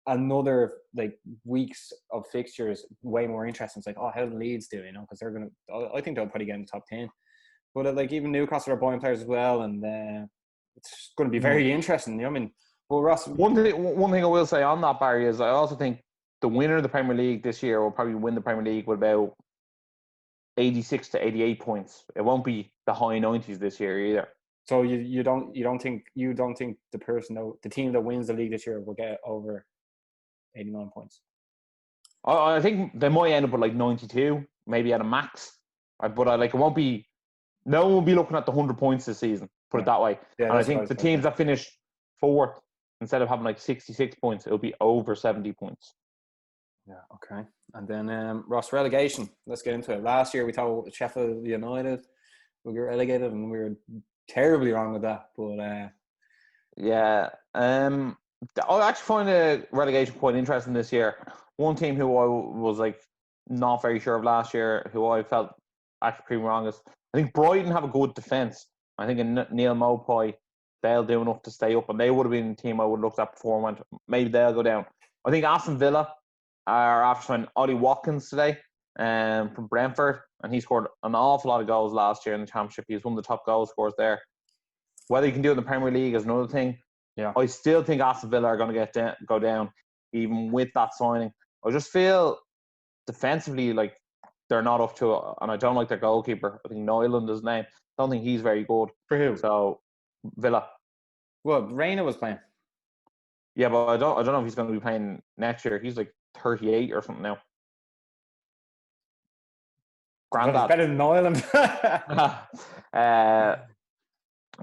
another like weeks of fixtures way more interesting. It's like, oh, how do Leeds do? Because they're gonna. I think they'll probably get in the top 10. But like, even Newcastle are buying players as well, and it's going to be very interesting. I mean, well, Ross. One thing I will say on that, Barry, is I also think the winner of the Premier League this year will probably win the Premier League with about 86 to 88 points. It won't be the high 90s this year either. So you don't think the team that wins the league this year will get over 89 points? I think they might end up with like 92, maybe at a max. But it won't be. No one will be looking at the 100 points this season. Put it that way. Yeah, and I think the teams that finish fourth, instead of having like 66 points, it'll be over 70 points. Yeah. Okay. And then Ross, relegation. Let's get into it. Last year we thought Sheffield United would get relegated, and we were terribly wrong with that. But yeah, I actually find the relegation quite interesting this year. One team who I was like not very sure of last year, who I felt actually pretty wrong, is I think Brighton have a good defence. I think Neil Maupay, they'll do enough to stay up, and they would have been a team I would have looked at before and went, maybe they'll go down. I think Aston Villa are after signing Ollie Watkins today from Brentford, and he scored an awful lot of goals last year in the Championship. He was one of the top goal scorers there. Whether he can do it in the Premier League is another thing. Yeah, I still think Aston Villa are going to go down, even with that signing. I just feel defensively like they're not up to it, and I don't like their goalkeeper. I think Nyland is his name. I don't think he's very good. For who? So Villa. Well, Reina was playing. Yeah, but I don't know if he's going to be playing next year. He's like 38 or something now. Grandad. He's better than Nyland.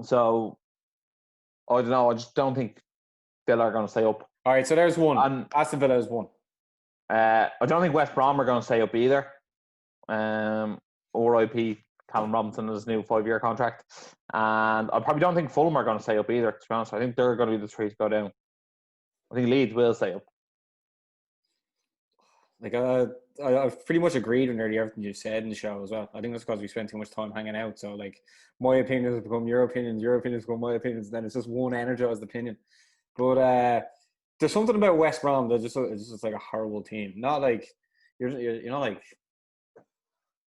So I don't know. I just don't think Villa are going to stay up. All right, so there's one. And Aston Villa is one. I don't think West Brom are going to stay up either. RIP Callum Robinson and his new 5-year contract. And I probably don't think Fulham are going to stay up either, to be honest. I think they're going to be the three to go down. I think Leeds will stay up. Like, I've pretty much agreed with nearly everything you said in the show as well. I think that's because we spent too much time hanging out. So, like, my opinions become your opinions become my opinions, and then it's just one energized opinion. But there's something about West Brom that it's just like a horrible team. Not like you're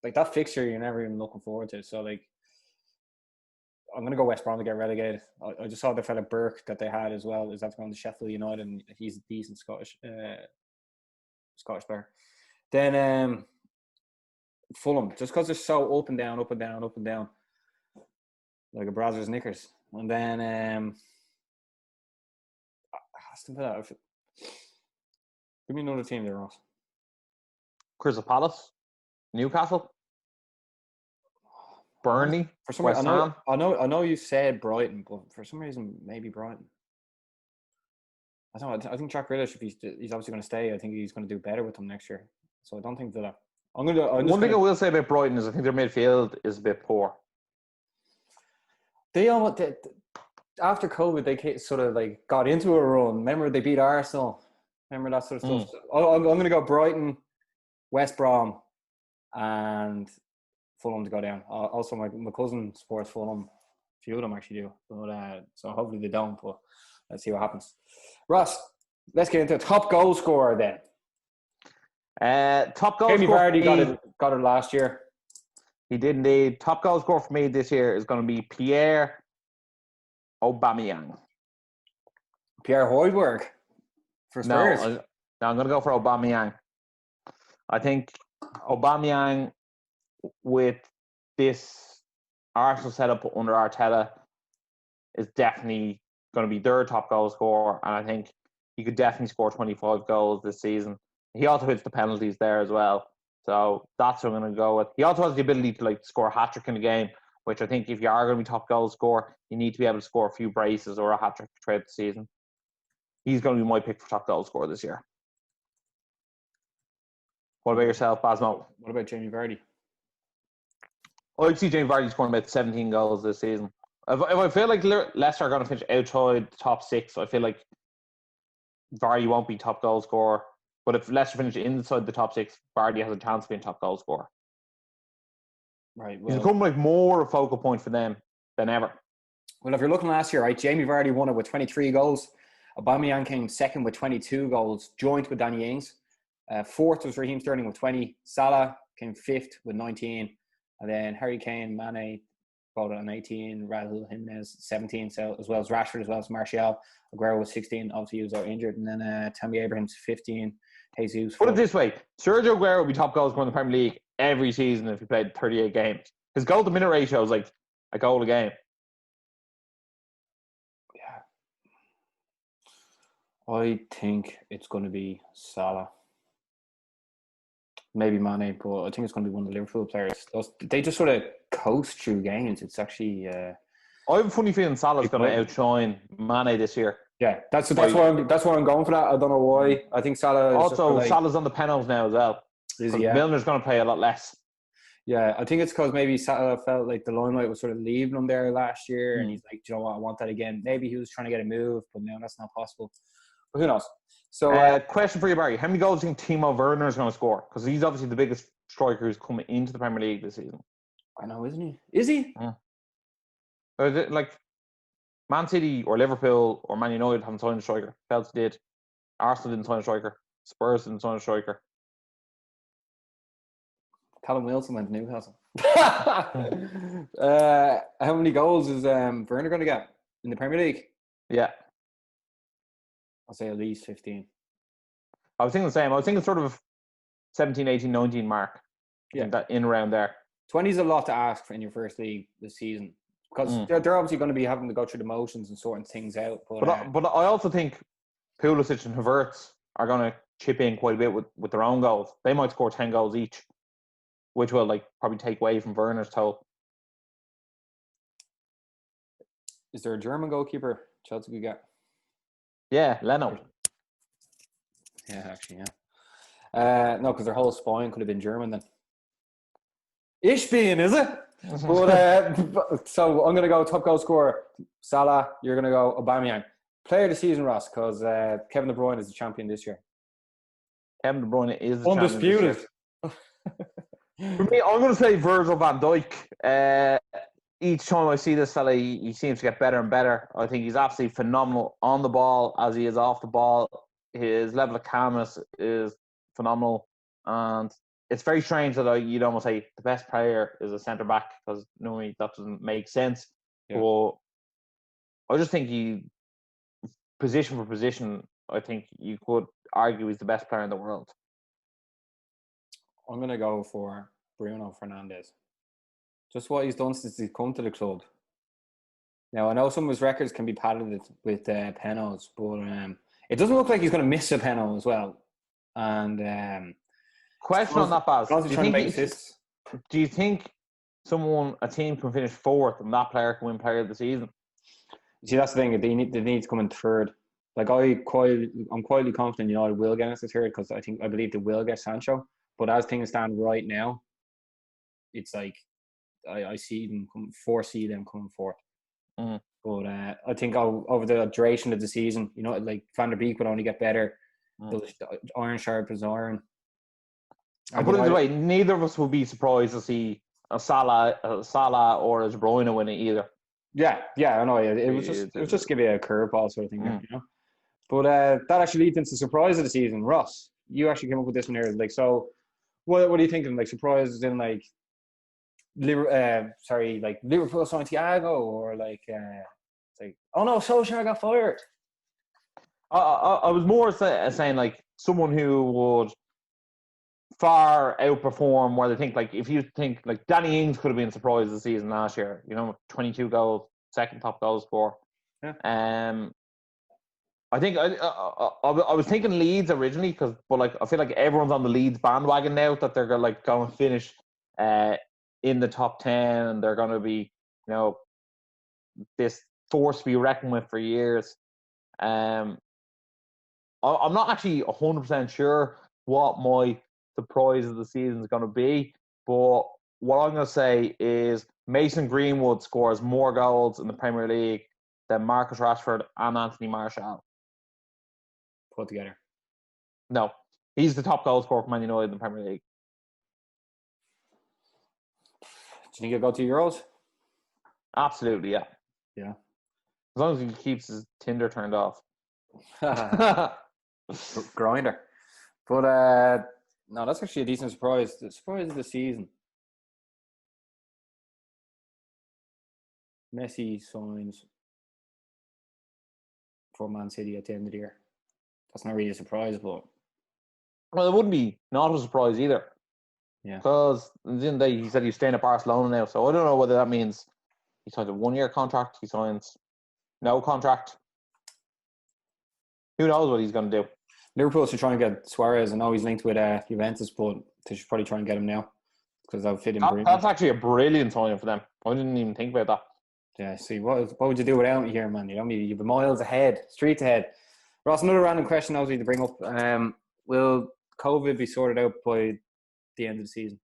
like that fixture you're never even looking forward to. So, like, I'm going to go West Brom to get relegated. I just saw the fella Burke that they had as well. Is that going to Sheffield United, and he's a decent Scottish player. Then Fulham, just because they're so up and down, like a Brazzers Knickers. And then Aston Villa. Give me another team there, Ross. Crystal Palace, Newcastle, Burnley. For some reason, I know you said Brighton, but for some reason, maybe Brighton. I don't know. I think Jack Grealish, if he's obviously going to stay, I think he's going to do better with them next year. So I don't think Villa. One thing I will say about Brighton is I think their midfield is a bit poor. After COVID, they sort of like got into a run. Remember, they beat Arsenal. Remember that sort of stuff. I'm going to go Brighton, West Brom, and Fulham to go down. Also, my cousin supports Fulham. A few of them actually do. But so hopefully they don't. But let's see what happens. Ross, let's get into it. Top goal scorer then. Top goal Jamie scorer. Vardy got it last year. He did indeed. Top goal scorer for me this year is going to be Pierre Aubameyang. Pierre Højbjerg for Spurs. No, I'm going to go for Aubameyang. I think Aubameyang with this Arsenal setup under Arteta is definitely going to be their top goal scorer, and I think he could definitely score 25 goals this season. He also hits the penalties there as well, so that's what I'm going to go with. He also has the ability to like score a hat-trick in a game, which I think if you are going to be top goal scorer, you need to be able to score a few braces or a hat-trick throughout the season. He's going to be my pick for top goal scorer this year. What about yourself, Basmo? What about Jamie Vardy? I'd see Jamie Vardy scoring about 17 goals this season. If I feel like Leicester are going to finish outside the top 6, I feel like Vardy won't be top goal scorer. But if Leicester finish inside the top 6, Vardy has a chance of being top goal scorer. Right. He's become like more a focal point for them than ever. Well, if you're looking last year, right, Jamie Vardy won it with 23 goals. Aubameyang came second with 22 goals, joint with Danny Ings. Fourth was Raheem Sterling with 20. Salah came fifth with 19. And then Harry Kane, Mane, both on 18. Raul Jimenez, 17. So, as well as Rashford, as well as Martial. Aguero was 16. Obviously, he was out injured. And then Tammy Abrahams, 15. Jesus. Put it this way. Sergio Aguero would be top goal scorer in the Premier League every season if he played 38 games. His goal-to-minute ratio is like a goal a game. Yeah. I think it's going to be Salah. Maybe Mane, but I think it's going to be one of the Liverpool players. They just sort of coast through games. It's actually... I have a funny feeling Salah's going to outshine Mane this year. Yeah, that's why I'm going for that. I don't know why. I think Salah... Also, Salah's on the penalties now as well. Is he? Yeah. Milner's going to play a lot less. Yeah, I think it's because maybe Salah felt like the limelight was sort of leaving him there last year, and he's like, you know what, I want that again. Maybe he was trying to get a move, but now that's not possible. But who knows? So, question for you, Barry. How many goals do you think Timo Werner is going to score? Because he's obviously the biggest striker who's come into the Premier League this season. I know, isn't he? Is he? Yeah. Or is it like Man City or Liverpool or Man United haven't signed a striker? Chelsea did. Arsenal didn't sign a striker. Spurs didn't sign a striker. Callum Wilson went to Newcastle. How many goals is Werner going to get in the Premier League? Yeah. I'll say at least 15. I was thinking the same. I was thinking sort of 17, 18, 19 mark. Yeah. That in around there. 20 is a lot to ask for in your first league this season. Because they're obviously going to be having to go through the motions and sorting things out. But I also think Pulisic and Havertz are going to chip in quite a bit with their own goals. They might score 10 goals each, which will like probably take away from Werner's total. Is there a German goalkeeper Chelsea could get? Yeah, Leno. Yeah, actually, yeah. No, because their whole spine could have been German then. Ishbeen, is it? But, so I'm going to go top goal scorer, Salah. You're going to go Aubameyang. Player of the season, Ross, because Kevin De Bruyne is the champion this year. Kevin De Bruyne is the undisputed. For me, I'm going to say Virgil van Dijk. Each time I see this fella, he seems to get better and better. I think he's absolutely phenomenal on the ball as he is off the ball. His level of calmness is phenomenal. And it's very strange that you'd almost say the best player is a centre-back, because normally that doesn't make sense. Yeah. But I just think position for position, I think you could argue he's the best player in the world. I'm going to go for Bruno Fernandez. Just what he's done since he's come to the club. Now, I know some of his records can be padded with penalties, but it doesn't look like he's going to miss a penalty as well. And question on that, Baz. Do you think a team can finish fourth and that player can win player of the season? See, that's the thing. They need to come in third. Like I'm quietly confident United will get us to third, because I believe they will get Sancho. But as things stand right now, it's like I foresee them coming fourth. Mm. But I think over the duration of the season, like Van der Beek would only get better. Iron sharp as iron. I put it this way: neither of us will be surprised to see a Salah or a De Bruyne win it either. Yeah, I know. It was just give you a curveball sort of thing, But that actually leads into the surprise of the season. Ross, you actually came up with this one here. Like, so what are you thinking? Like, surprises in like Liverpool signed Thiago, or like it's like, oh no, Solskjaer got fired. I was more saying like someone who would far outperform where they think, like, if you think like Danny Ings could have been a surprise this season last year, 22 goals, second top goal scorer. Yeah. I think I was thinking Leeds originally, but like I feel like everyone's on the Leeds bandwagon now that they're going to finish in the top 10 and they're going to be this force to be reckoned with for years. I'm not actually 100% sure what my surprise of the season is going to be, but what I'm going to say is Mason Greenwood scores more goals in the Premier League than Marcus Rashford and Anthony Martial. Put together. No, he's the top goal scorer for Man United in the Premier League. Do you think he'll go to Euros? Absolutely, yeah. Yeah. As long as he keeps his Tinder turned off. Grinder. But no, that's actually a decent surprise. The surprise of the season. Messi signs for Man City at the end of the year. That's not really a surprise, but well, it wouldn't be not a surprise either. Yeah. Because didn't they? He said he's staying at Barcelona now, so I don't know whether that means he signs a 1-year contract, he signs no contract. Who knows what he's going to do? Liverpool should try and get Suarez. I know he's linked with Juventus, but they should probably try and get him now because that would fit in. That's actually a brilliant signing for them. I didn't even think about that. Yeah, see, what would you do without me here, man? You've been miles ahead, streets ahead. Ross, another random question I was going to bring up. Will COVID be sorted out by the end of the season?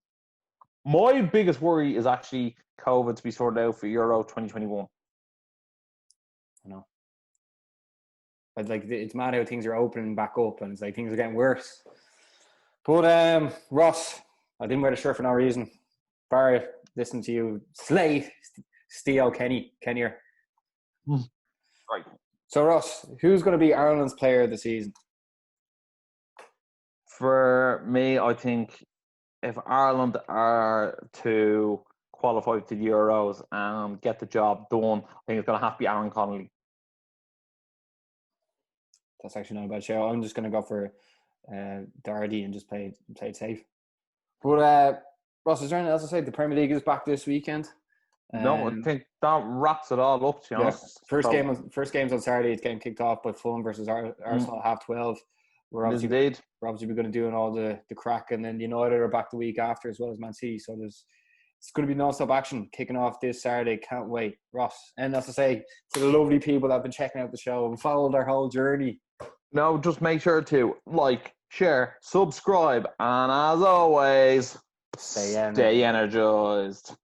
My biggest worry is actually COVID to be sorted out for Euro 2021. I know. But like, it's mad how things are opening back up and it's like things are getting worse. But Ross, I didn't wear the shirt for no reason. Barry, listen to you. Slay Steel Kennier. Right. So Ross, who's going to be Ireland's player of the season? For me, I think if Ireland are to qualify to the Euros and get the job done, I think it's going to have to be Aaron Connolly. That's actually not a bad show. I'm just going to go for Doherty and just play it safe. But Ross, is there anything else to say? The Premier League is back this weekend. No, I think that wraps it all up, to be honest. First game's on Saturday. It's getting kicked off by Fulham versus Arsenal at 12:30. We're obviously going to do all the crack, and then United are back the week after as well as Man City. So it's going to be non-stop action kicking off this Saturday. Can't wait, Ross. And as I say to the lovely people that have been checking out the show and followed our whole journey. No, just make sure to like, share, subscribe, and as always, stay energized.